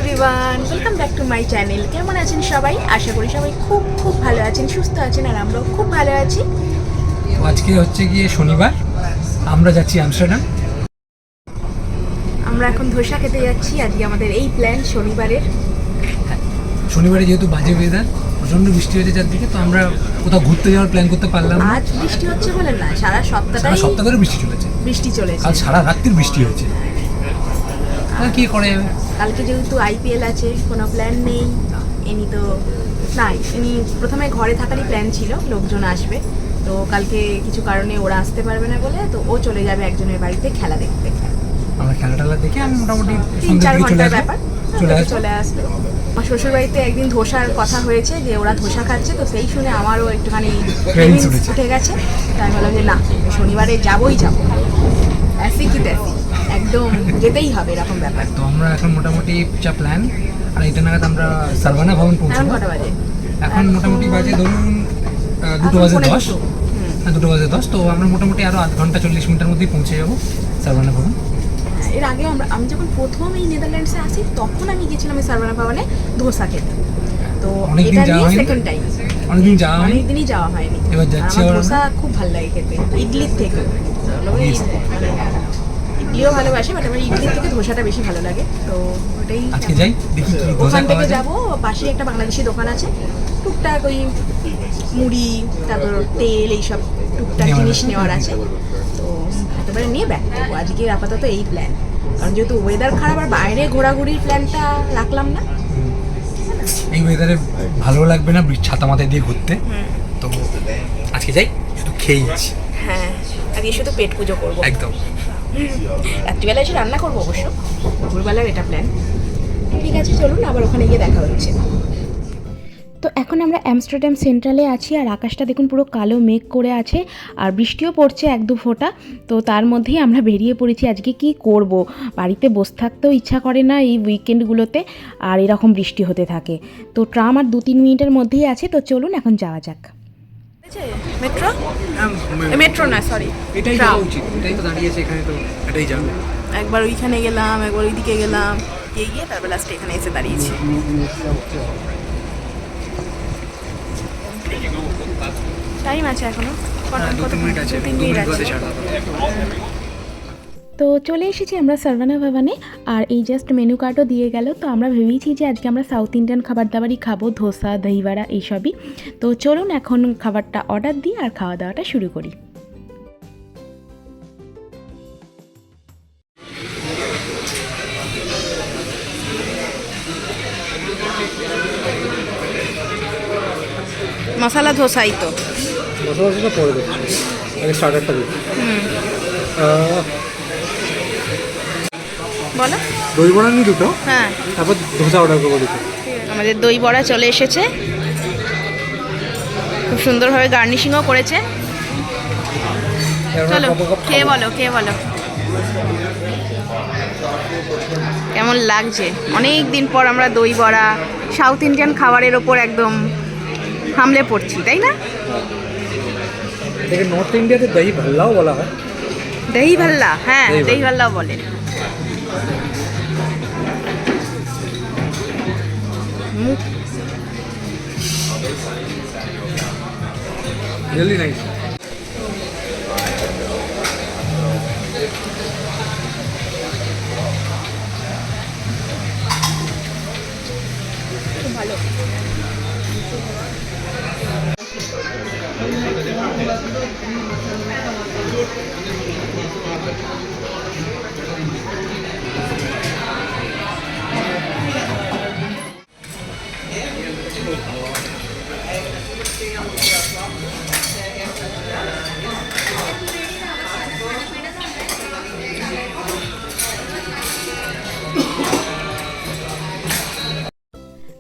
Everyone, welcome back to my channel. কেমন আছেন সবাই? আশা করি সবাই খুব খুব ভালো আছেন, সুস্থ আছেন, আর আমরাও খুব ভালো আছি। আজকে হচ্ছে গিয়ে শনিবার, আমরা যাচ্ছি আমস্টারডাম। আমরা এখন ধোসা খেতে যাচ্ছি। আজকে আমাদের এই প্ল্যান শনিবারের। শনিবারে যেহেতু বাজে ওয়েদার, প্রচণ্ড বৃষ্টি হয়েছে চারদিকে, তো আমরা কোথাও ঘুরতে যাওয়ার প্ল্যান করতে পারলাম না। আজ বৃষ্টি হচ্ছে বলেন না, সারা সারা সপ্তাহটাই সপ্তাহ ধরে বৃষ্টি চলেছে। বৃষ্টি চলেছে। কাল সারা রাত্রির বৃষ্টি হয়েছে, আর কি করা যাবে। কালকে যেহেতু আইপিএল আছে, কোনো প্ল্যান নেই। এমনি তো নাই, এমনি প্রথমে ঘরে থাকারই প্ল্যান ছিল, লোকজন আসবে। তো কালকে কিছু কারণে ওরা আসতে পারবে না বলে, তো ও চলে যাবে একজনের বাড়িতে খেলা দেখতে। আমরা খেলা টেলা দেখে আমি মোটামুটি 3-4 ঘন্টার আসবো। ব্যাপার, চলে আসবে। আমার শ্বশুর বাড়িতে একদিন ধোসার কথা হয়েছে, যে ওরা ধোসা খাচ্ছে, তো সেই শুনে আমারও একটুখানি Cravings উঠেছে। উঠে গেছে। তাই আমি বললাম যে না, শনিবারে যাবোই যাবো, অ্যাসি কি ট্যাসি, একদম যেতেই হবে, এরকম ব্যাপার। তো আমরা এখন মোটামুটি যা প্ল্যান, আর এটা নাগাদ আমরা সারভানা ভবন এখন পৌঁছবো। কটা বাজে? এখন মোটামুটি বাজে ধরুন 2:10। হ্যাঁ, 2:10। তো আমরা মোটামুটি আরও আধ ঘন্টা 40 মিনিটের মধ্যেই পৌঁছে যাবো সারভানা ভবন। এর আগে আমি যখন প্রথম এই নেদারল্যান্ডসে আসি, তখন আমি গেছিলাম এই সারভানা ভবনে ধোসা খেতে। তো অনেকদিন এটা যাওয়া নিয়ে হয়নি। Second time. অনেকদিন যাওয়া হয়নি, অনেকদিনই যাওয়া হয়নি। এবার যাচ্ছি। আর আমার আবার ধোসা খুব ভালো লাগে খেতে, ইডলির থেকে। ইডলিও ভালোবাসি, বাট আমার ইডলির থেকে ধোসাটা বেশি ভালো লাগে। তো ওটাই আজকে যাই, দেখি কি ধোসা ওখান খাওয়া থেকে যায়। যাবো। পাশে একটা বাংলাদেশি দোকান আছে, টুকটাক ওই মুড়ি, তারপর তেল, এইসব টুকটাক নেওয়ার জিনিস আছে। নেওয়ার আছে। তো একেবারে নিয়ে ব্যাক করবো। আজকে আপাতত এই প্ল্যান, কারণ যেহেতু ওয়েদার খারাপ, আর বাইরে ঘোরাঘুরির প্ল্যানটা রাখলাম না। এই ওয়েদারে ভালো লাগবে না ছাতা মাথায় দিয়ে ঘুরতে। তো আজকে যাই, শুধু খেয়েই যাচ্ছি। হ্যাঁ, আজকে শুধু পেট পুজো করবো। একদম। রাত্রিবেলা এসে রান্না করবো অবশ্য, দুপুরবেলার এটা প্ল্যান। ঠিক আছে, চলুন আবার ওখানে গিয়ে দেখা হচ্ছে। তো এখন আমরা আমস্টারডাম সেন্ট্রালে আছি, আর আকাশটা দেখুন পুরো কালো মেঘ করে আছে, আর বৃষ্টিও পড়ছে 1-2 ফোঁটা। তো তার মধ্যেই আমরা বেরিয়ে পড়েছি। আজকে কি করব, বাড়িতে বসে থাকতেও ইচ্ছা করে না এই উইকেন্ডগুলোতে, আর এরকম বৃষ্টি হতে থাকে। তো ট্রাম আর 2-3 মিনিটের মধ্যেই আছে, তো চলুন এখন যাওয়া যাক। মেট্রো মেট্রো না, সরি, এটাই ট্রাম। যাওয়া উচিত, এটাই তো দাঁড়িয়েছে এখানে, তো এটাই যাবে। একবার ওইখানে গেলাম, একবার ওইদিকে গেলাম, গিয়ে তারপর লাস্টে এখানে এসে দাঁড়িয়েছি। টাইম আছে এখনো, কত মিনিট আছে, 2-3 2 মিনিট মিনিট বাদে আছে। ছাড়া। তো চলে এসেছি আমরা সারভানা ভবনে, আর এই জাস্ট মেনু কার্ডও দিয়ে গেল। তো আমরা ভেবেছি যে আজকে আমরা সাউথ ইন্ডিয়ান খাবার দাবারই খাবো, ধোসা, দহিবড়া এইসবই। তো চলুন এখন খাবারটা অর্ডার দিই আর খাওয়া দাওয়াটা শুরু করি। মশলা ধোসাই তো। মশলা পরে দেখছি, আগে স্টার্টারটা দিই। বলো। দই বড়া নিই দুটো, হ্যাঁ, তারপর ধোসা অর্ডার করবো দুটো। আমাদের দই বড়া চলে এসেছে, খুব সুন্দরভাবে গার্নিশিংও করেছে। চলো খেয়ে বলো, খেয়ে বলো কেমন লাগছে। অনেক দিন পর আমরা দই বড়া, সাউথ ইন্ডিয়ান খাবারের ওপর একদম হামলে পড়ছি, তাই না? এটাকে নর্থ ইন্ডিয়াতে দহি ভাল্লাও বলা হয়। দহি ভাল্লা, হ্যাঁ, দহি দহি ভাল্লাও বলে। মুখ রিয়েলি নাইস। খুব ভালো।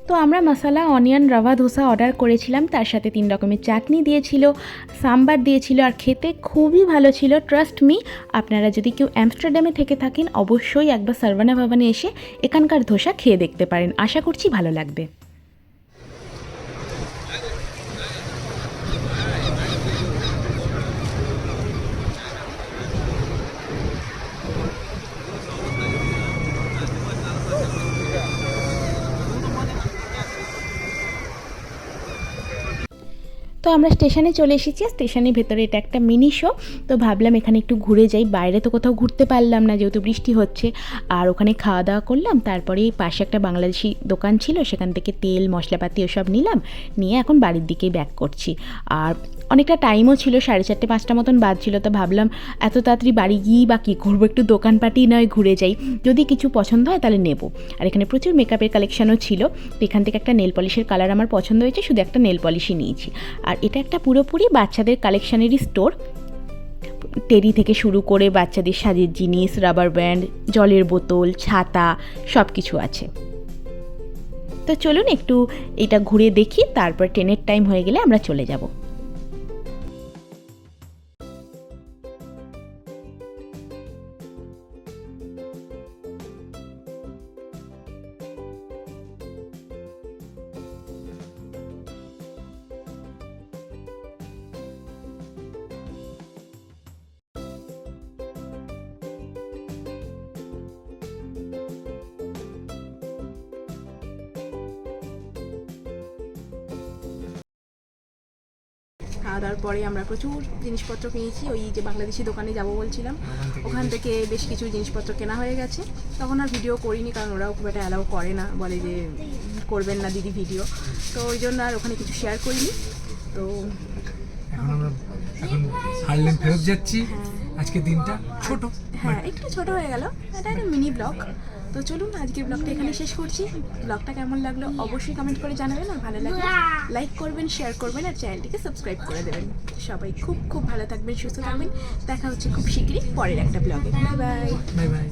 তো আমরা মশলা অনিয়ন রাভা ধোসা অর্ডার করেছিলাম, তার সাথে 3 রকমের চাটনি দিয়েছিল, সাম্বার দিয়েছিল, আর খেতে খুবই ভালো ছিল। ট্রাস্ট মি, আপনারা যদি কেউ আমস্টারডামে থেকে থাকেন, অবশ্যই একবার সারভানা ভবনে এসে এখানকার ধোসা খেয়ে দেখতে পারেন। আশা করছি ভালো লাগবে। তো আমরা স্টেশনে চলে এসেছি, স্টেশনের ভেতরে এটা একটা মিনি শো। তো ভাবলাম এখানে একটু ঘুরে যাই, বাইরে তো কোথাও ঘুরতে পারলাম না যেহেতু বৃষ্টি হচ্ছে। আর ওখানে খাওয়া দাওয়া করলাম, তারপরে পাশে একটা বাংলাদেশি দোকান ছিল, সেখান থেকে তেল মশলাপাতি ওসব নিলাম, নিয়ে এখন বাড়ির দিকেই ব্যাক করছি। আর অনেকটা টাইমও ছিল, 4:30 5টা মতন বাজছিল। তো ভাবলাম এত তাড়াতাড়ি বাড়ি গিয়েই বা কী করবো, একটু দোকানপাটি নয় ঘুরে যাই, যদি কিছু পছন্দ হয় তাহলে নেব। আর এখানে প্রচুর মেকআপের কালেকশানও ছিল। তো এখান থেকে একটা নেল পলিশের কালার আমার পছন্দ হয়েছে, শুধু একটা নেল পলিশই নিয়েছি। আর এটা একটা পুরোপুরি বাচ্চাদের কালেকশানেরই স্টোর, টেডি থেকে শুরু করে বাচ্চাদের সাজের জিনিস, রাবার ব্যান্ড, জলের বোতল, ছাতা সব কিছু আছে। তো চলুন একটু এটা ঘুরে দেখি, তারপর ট্রেনের টাইম হয়ে গেলে আমরা চলে যাব। খাওয়া দাওয়ার পরে আমরা প্রচুর জিনিসপত্র কিনেছি, ওই যে বাংলাদেশি দোকানে যাব বলছিলাম, ওখান থেকে বেশ কিছু জিনিসপত্র কেনা হয়ে গেছে। তখন আর ভিডিও করিনি, কারণ ওরাও খুব একটা অ্যালাউ করে না, বলে যে করবেন না দিদি ভিডিও, তো ওই জন্য আর ওখানে কিছু শেয়ার করিনি। তো এখন হারলেম ফেরত যাচ্ছি। আজকে দিনটা ছোট, হ্যাঁ একটু ছোট হয়ে গেল, এটা একটা মিনি ব্লগ। তো চলুন আজকের ব্লগটা এখানে শেষ করছি। ব্লগটা কেমন লাগলো অবশ্যই কমেন্ট করে জানাবেন, আর ভালো লাগলে লাইক করবেন, শেয়ার করবেন, আর চ্যানেলটিকে সাবস্ক্রাইব করে দেবেন। সবাই খুব খুব ভালো থাকবেন, সুস্থ থাকবেন। দেখা হচ্ছে খুব শীঘ্রই পরের একটা ব্লগে। Bye bye. Bye bye.